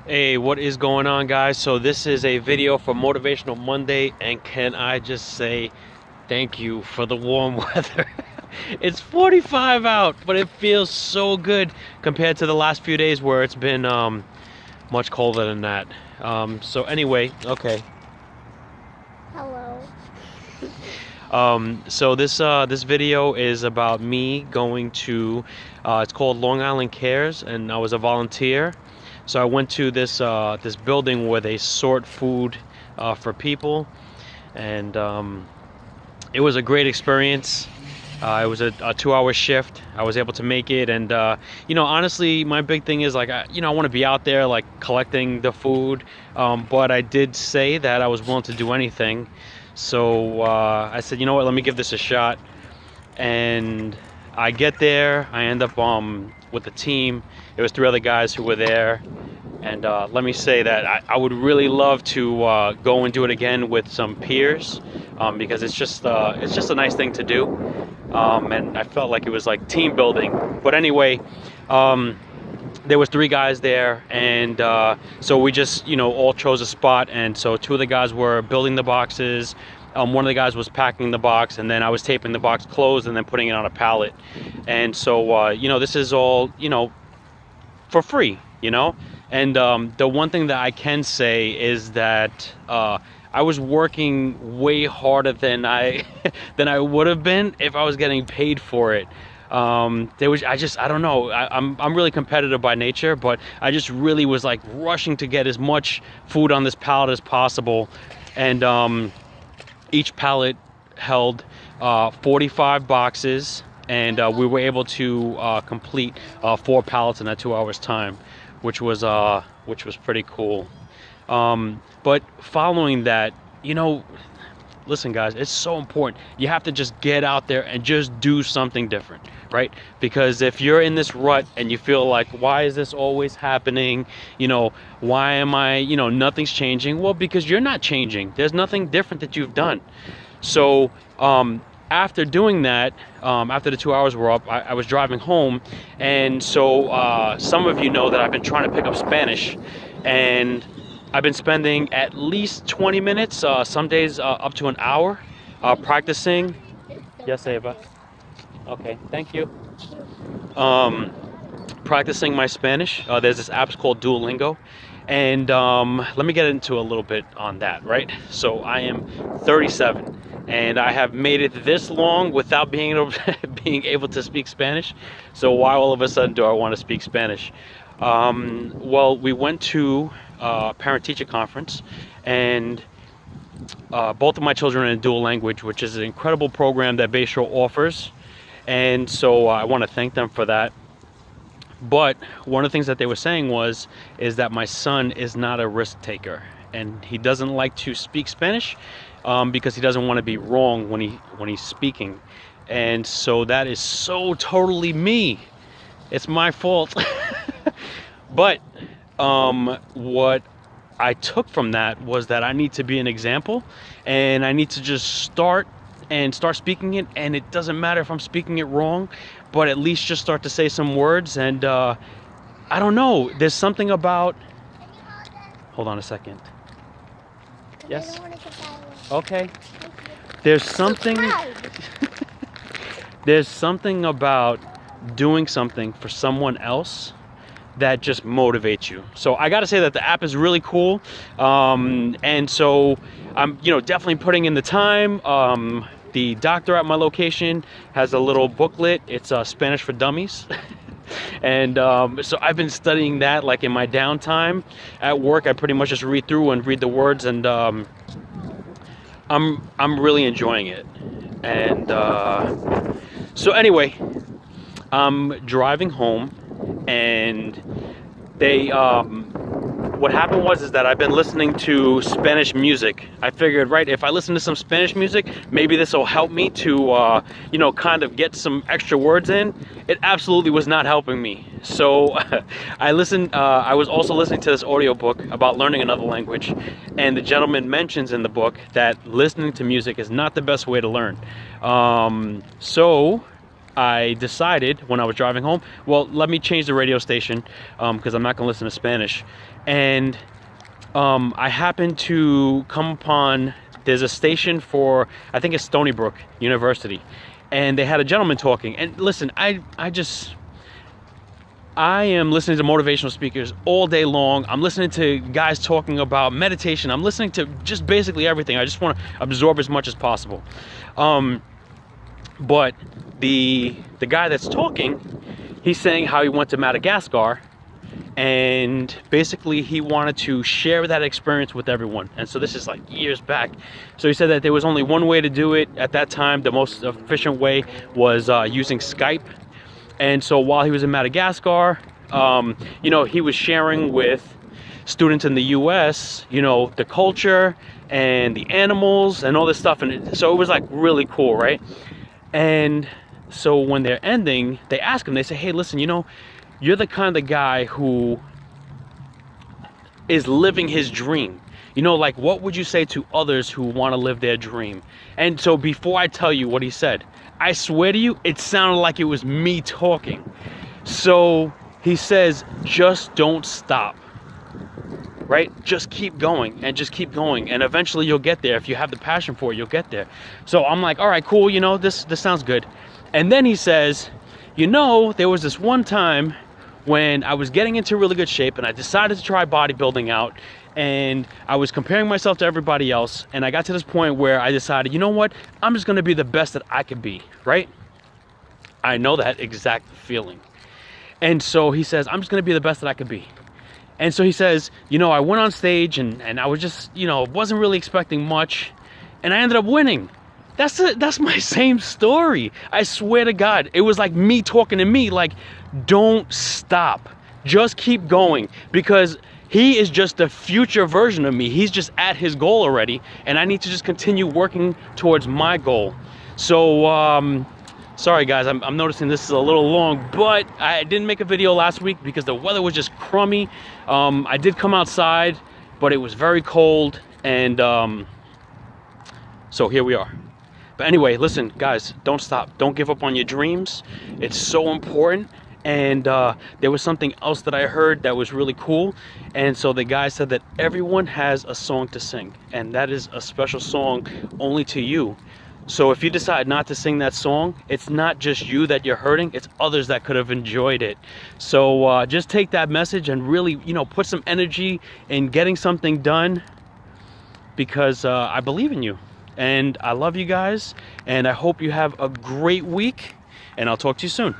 Hey, what is going on, guys? So this is a video for Motivational Monday, and can I just say thank you for the warm weather. It's 45 out, but it feels so good compared to the last few days where it's been much colder than that. So anyway, okay. Hello. So this video is about me going to it's called Long Island Cares, and I was a volunteer. So I went to this building where they sort food for people, and it was a great experience. It was a 2-hour shift. I was able to make it, and honestly, my big thing is like I want to be out there like collecting the food, but I did say that I was willing to do anything. So I said, you know what, let me give this a shot. And I get there, I end up with the team. It was 3 other guys who were there, and let me say that I would really love to go and do it again with some peers, because it's just a nice thing to do, and I felt like it was like team building. But anyway, there was 3 guys there, and so we just all chose a spot. And so 2 of the guys were building the boxes, 1 of the guys was packing the box, and then I was taping the box closed and then putting it on a pallet. And so this is all for free, and the one thing that I can say is that I was working way harder than I than I would have been if I was getting paid for it. I don't know, I'm really competitive by nature, but I just really was like rushing to get as much food on this pallet as possible. And each pallet held 45 boxes, and we were able to complete 4 pallets in that 2 hours time, which was pretty cool. But following that, listen guys, it's so important. You have to just get out there and just do something different, right? Because if you're in this rut and you feel like, why is this always happening? Why am I, nothing's changing? Well, because you're not changing. There's nothing different that you've done. So after doing that, after the 2 hours were up, I was driving home. And so some of you know that I've been trying to pick up Spanish, and I've been spending at least 20 minutes, some days up to an hour, practicing. Yes, Ava. Okay, thank you. Practicing my Spanish. There's this app called Duolingo, and let me get into a little bit on that, right? So I am 37, and I have made it this long without being able to speak Spanish. So why all of a sudden do I want to speak Spanish? Well, we went to parent-teacher conference, and both of my children are in dual language, which is an incredible program that Bayshore offers, and so I want to thank them for that. But one of the things that they were saying is that my son is not a risk taker, and he doesn't like to speak Spanish because he doesn't want to be wrong when he's speaking. And so that is so totally me. It's my fault. But what I took from that was that I need to be an example, and I need to just start speaking it. And it doesn't matter if I'm speaking it wrong, but at least just start to say some words. And I don't know, there's something about, hold on a second. Yes, okay. There's something there's something about doing something for someone else that just motivates you. So I gotta say that the app is really cool, and so I'm definitely putting in the time. The doctor at my location has a little booklet. It's Spanish for Dummies. And so I've been studying that like in my downtime at work. I pretty much just read through and read the words, and I'm really enjoying it. And so anyway, I'm driving home, and they what happened was that I've been listening to Spanish music. I figured, right, if I listen to some Spanish music, maybe this will help me to kind of get some extra words in. It absolutely was not helping me. So I was also listening to this audiobook about learning another language, and the gentleman mentions in the book that listening to music is not the best way to learn. So I decided when I was driving home, well, let me change the radio station because I'm not going to listen to Spanish. And I happened to come upon, there's a station for, I think it's Stony Brook University, and they had a gentleman talking. And listen, I am listening to motivational speakers all day long. I'm listening to guys talking about meditation. I'm listening to just basically everything. I just want to absorb as much as possible. But the guy that's talking, he's saying how he went to Madagascar, and basically he wanted to share that experience with everyone. And so this is like years back. So he said that there was only one way to do it at that time. The most efficient way was using Skype. And so while he was in Madagascar, he was sharing with students in the US, the culture and the animals and all this stuff. And so it was like really cool, right? And so when they're ending, they ask him, they say, hey, listen, you're the kind of guy who is living his dream. Like, what would you say to others who want to live their dream? And so before I tell you what he said, I swear to you, it sounded like it was me talking. So he says, just don't stop, right? Just keep going and just keep going. And eventually you'll get there. If you have the passion for it, you'll get there. So I'm like, all right, cool. This sounds good. And then he says, there was this one time when I was getting into really good shape and I decided to try bodybuilding out, and I was comparing myself to everybody else, and I got to this point where I decided, what? I'm just going to be the best that I could be, right? I know that exact feeling. And so he says, I'm just going to be the best that I could be. And so he says, I went on stage and I was just, wasn't really expecting much, and I ended up winning. That's my same story. I swear to God, it was like me talking to me, like, don't stop. Just keep going, because he is just a future version of me. He's just at his goal already, and I need to just continue working towards my goal. So, sorry guys, I'm noticing this is a little long, but I didn't make a video last week because the weather was just crummy. I did come outside, but it was very cold, and so here we are. But anyway, listen, guys, don't stop. Don't give up on your dreams. It's so important. And there was something else that I heard that was really cool. And so the guy said that everyone has a song to sing, and that is a special song only to you. So if you decide not to sing that song, it's not just you that you're hurting, it's others that could have enjoyed it. So just take that message and really, put some energy in getting something done, because I believe in you. And I love you guys, and I hope you have a great week, and I'll talk to you soon.